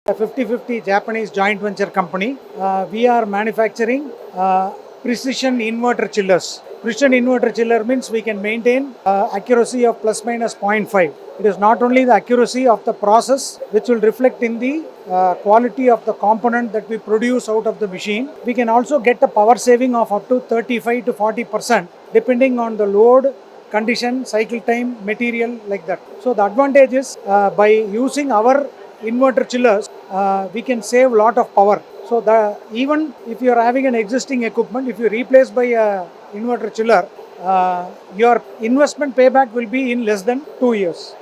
a 50-50 Japanese joint venture company. We are manufacturing precision inverter chillers. Precision inverter chiller means we can maintain accuracy of plus minus 0.5. It is not only the accuracy of the process which will reflect in the quality of the component that we produce out of the machine. We can also get a power saving of up to 35 to 40% depending on the load, condition, cycle time, material, like that. So the advantage is by using our inverter chillers, we can save a lot of power. So even if you are having an existing equipment, if you replace by a inverter chiller, your investment payback will be in less than 2 years.